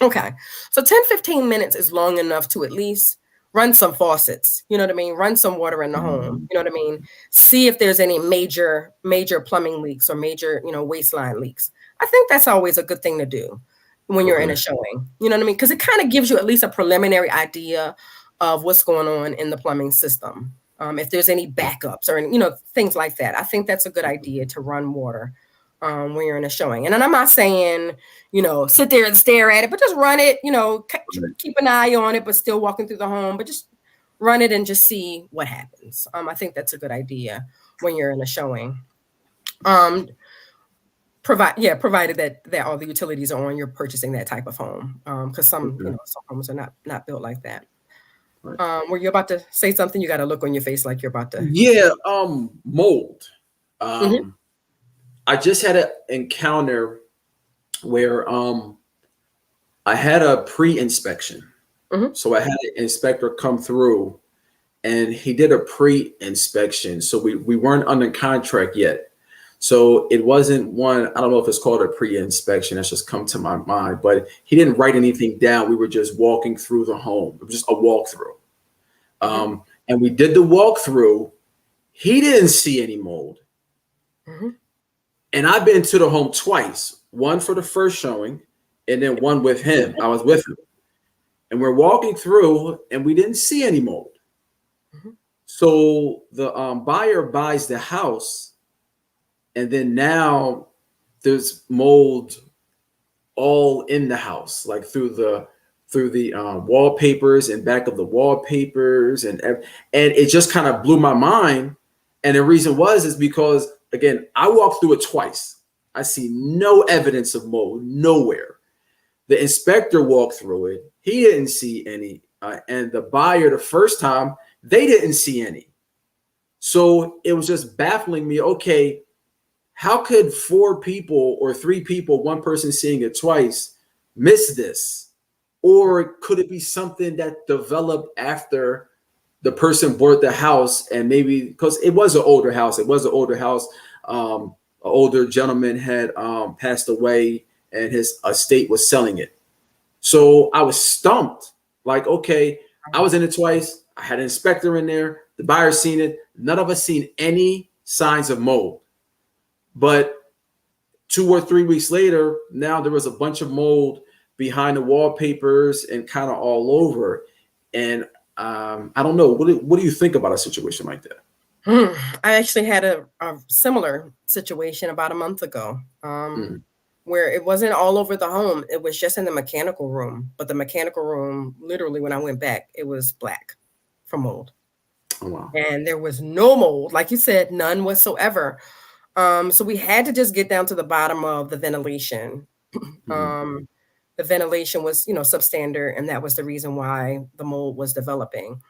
Okay. So 10, 15 minutes is long enough to at least run some faucets, you know what I mean? Run some water in the home, you know what I mean? See if there's any major plumbing leaks or major, waistline leaks. I think that's always a good thing to do when you're in a showing, you know what I mean? Because it kind of gives you at least a preliminary idea of what's going on in the plumbing system. If there's any backups or, things like that. I think that's a good idea to run water when you're in a showing. And then I'm not saying, sit there and stare at it, but just run it, keep an eye on it, but still walking through the home, but just run it and just see what happens. I think that's a good idea when you're in a showing. Provided that all the utilities are on, you're purchasing that type of home. Because some homes are not built like that. Right. Were you about to say something? You got to look on your face like you're about to. Yeah, mold. I just had an encounter where I had a pre-inspection. So I had an inspector come through and he did a pre-inspection. So we weren't under contract yet. So it wasn't one, I don't know if it's called a pre-inspection, that's just come to my mind, but he didn't write anything down. We were just walking through the home. It was just a walkthrough. And we did the walkthrough. He didn't see any mold. And I've been to the home twice, one for the first showing and then one with him. I was with him. And we're walking through and we didn't see any mold. So the buyer buys the house and then now there's mold all in the house, like through the wallpapers and back of the wallpapers. And it just kind of blew my mind. And the reason is because, again, I walked through it twice. I see no evidence of mold nowhere. The inspector walked through it. He didn't see any. And the buyer, the first time, they didn't see any. So it was just baffling me. Okay, how could 4 people or 3 people, one person seeing it twice, miss this? Or could it be something that developed after the person bought the house and maybe because it was an older house. An older gentleman had passed away and his estate was selling it. So I was stumped. Like, okay, I was in it twice. I had an inspector in there. The buyer seen it. None of us seen any signs of mold. But 2 or 3 weeks later, now there was a bunch of mold behind the wallpapers and kind of all over. And I don't know. What do you think about a situation like that? I actually had a similar situation about a month ago where it wasn't all over the home. It was just in the mechanical room. But the mechanical room, literally, when I went back, it was black from mold. Oh, wow. And there was no mold. Like you said, none whatsoever. So we had to just get down to the bottom of the ventilation. The ventilation was, substandard, and that was the reason why the mold was developing.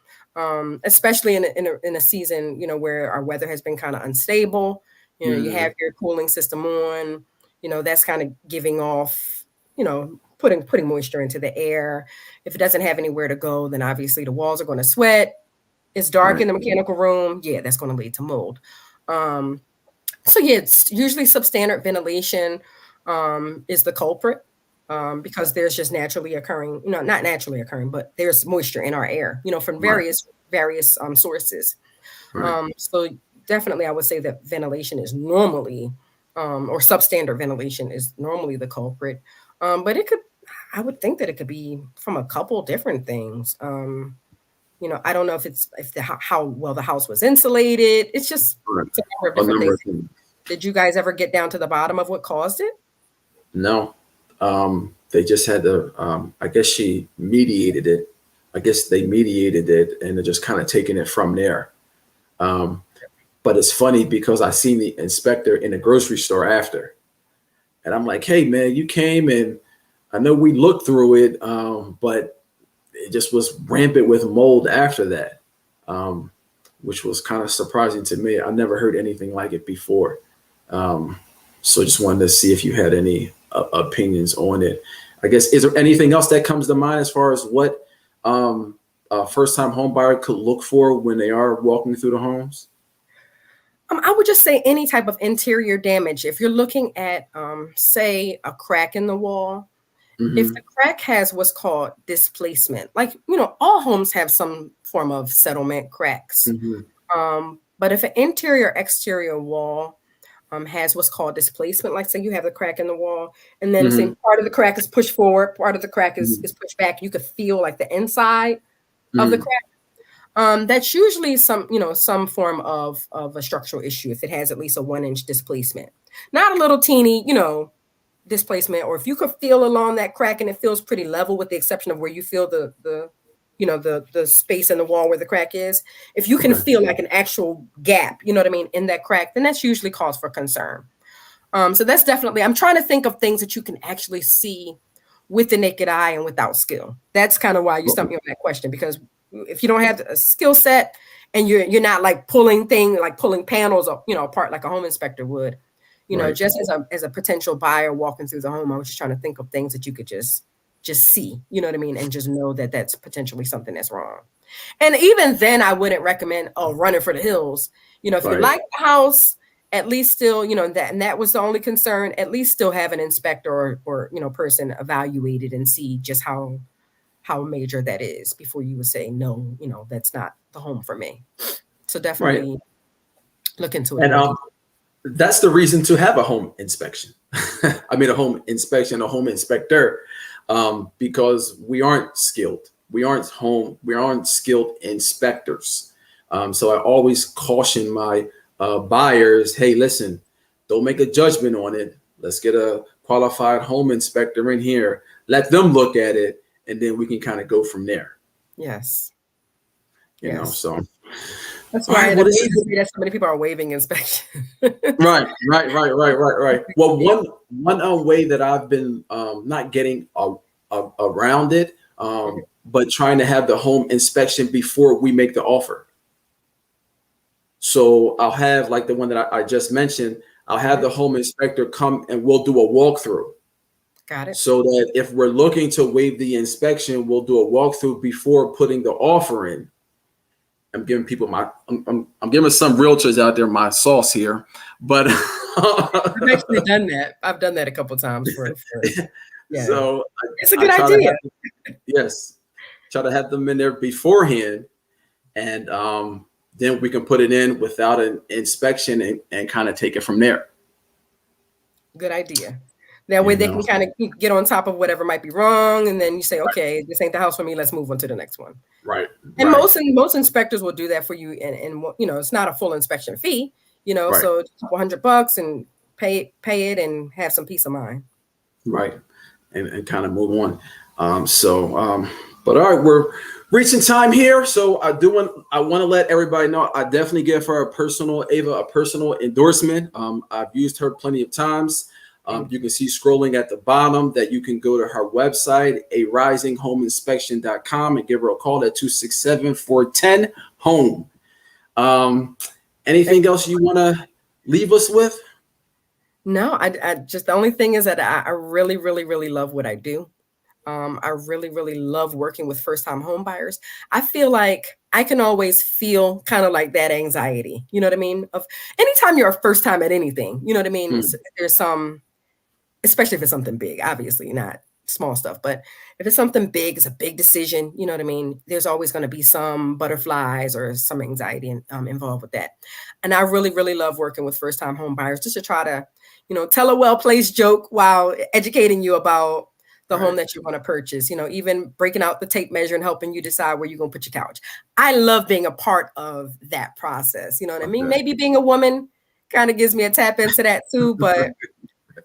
especially in a season, where our weather has been kind of unstable. You have your cooling system on, that's kind of giving off, putting moisture into the air. If it doesn't have anywhere to go, then obviously the walls are going to sweat. It's dark in the mechanical room. Yeah, that's going to lead to mold. So yeah, it's usually substandard ventilation is the culprit, because there's just naturally occurring, not naturally occurring, but there's moisture in our air, from various sources. So definitely I would say that ventilation is normally, or substandard ventilation is normally the culprit. But I would think that it could be from a couple different things. I don't know if how well the house was insulated. It's just it's a number of different things. Did you guys ever get down to the bottom of what caused it? No. They just had to, I guess she mediated it. I guess they mediated it and they're just kind of taking it from there. But it's funny because I seen the inspector in the grocery store after. And I'm like, hey, man, you came and I know we looked through it, but it just was rampant with mold after that, which was kind of surprising to me. I never heard anything like it before. So just wanted to see if you had any opinions on it. I guess, is there anything else that comes to mind as far as what a first-time home buyer could look for when they are walking through the homes? I would just say any type of interior damage. If you're looking at, say, a crack in the wall, if the crack has what's called displacement, like, all homes have some form of settlement cracks. But if an interior exterior wall has what's called displacement, like say you have the crack in the wall, and then say part of the crack is pushed forward, part of the crack is pushed back, you could feel like the inside of the crack. That's usually some form of a structural issue if it has at least a 1-inch displacement, not a little teeny, displacement. Or if you could feel along that crack and it feels pretty level, with the exception of where you feel the space in the wall where the crack is. If you can feel like an actual gap, in that crack, then that's usually cause for concern. So that's definitely, I'm trying to think of things that you can actually see with the naked eye and without skill. That's kind of why you stumped me on that question, because if you don't have a skill set and you're not like pulling panels up, apart like a home inspector would, just as a potential buyer walking through the home, I was just trying to think of things that you could just see, and just know that that's potentially something that's wrong. And even then I wouldn't recommend running for the hills. If you like the house, at least still, that was the only concern, at least still have an inspector or person evaluate it and see just how major that is before you would say, no, that's not the home for me. So definitely look into it. And that's the reason to have a home inspection. I mean, a home inspection, a home inspector, because we aren't skilled. We aren't skilled inspectors. So I always caution my buyers, hey, listen, don't make a judgment on it. Let's get a qualified home inspector in here. Let them look at it. And then we can kind of go from there. Yes. So that's why that so many people are waiving inspection. Right. Well, one way that I've been not getting around it, but trying to have the home inspection before we make the offer. So I'll have like the one that I just mentioned. I'll have the home inspector come and we'll do a walkthrough. Got it. So that if we're looking to waive the inspection, we'll do a walkthrough before putting the offer in. I'm giving people I'm giving some realtors out there my sauce here, but I've actually done that. I've done that a couple of times yeah. So it's a good idea. Try to have them in there beforehand, and then we can put it in without an inspection and kind of take it from there. Good idea. That way they can kind of get on top of whatever might be wrong. And then you say, okay, this ain't the house for me. Let's move on to the next one. Right. And most inspectors will do that for you. And it's not a full inspection fee, so it's a couple $100 and pay it and have some peace of mind. Right. And kind of move on. But all right, we're reaching time here. So I want to let everybody know, I definitely give her Ava a personal endorsement. I've used her plenty of times. You can see scrolling at the bottom that you can go to her website, arisinghomeInspection.com, and give her a call at 267-410-HOME. Anything else you want to leave us with? No, I just, the only thing is that I really, really, really love what I do. I really, really love working with first-time home buyers. I feel like I can always feel kind of like that anxiety, you know what I mean? Of anytime you're a first time at anything, you know what I mean? There's some, especially if it's something big, obviously not small stuff, but if it's something big, it's a big decision, you know what I mean? There's always going to be some butterflies or some anxiety involved with that. And I really, really love working with first-time home buyers just to try to, tell a well-placed joke while educating you about the home that you want to purchase, even breaking out the tape measure and helping you decide where you're going to put your couch. I love being a part of that process. You know what I mean? Maybe being a woman kind of gives me a tap into that too, but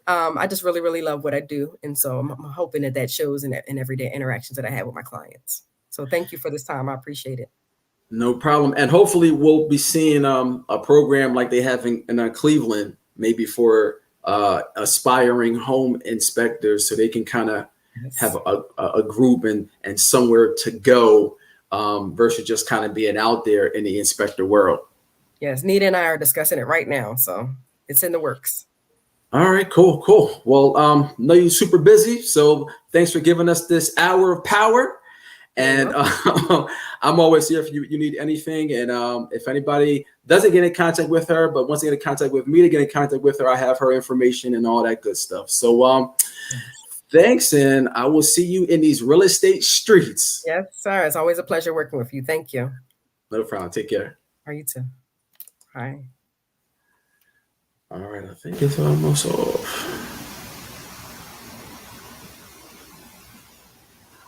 I just really, really love what I do. And so I'm hoping that shows in everyday interactions that I have with my clients. So thank you for this time. I appreciate it. No problem. And hopefully we'll be seeing a program like they have in Cleveland, maybe for aspiring home inspectors, so they can kind of have a group and somewhere to go versus just kind of being out there in the inspector world. Yes, Nita and I are discussing it right now, so it's in the works. All right, cool. Well, I know you're super busy, so thanks for giving us this hour of power. And I'm always here if you need anything. And if anybody doesn't get in contact with her, but wants to get in contact with me to get in contact with her, I have her information and all that good stuff. So thanks, and I will see you in these real estate streets. Yes, sir. It's always a pleasure working with you. Thank you. No problem. Take care. Are you too? Bye. All right, I think it's almost off.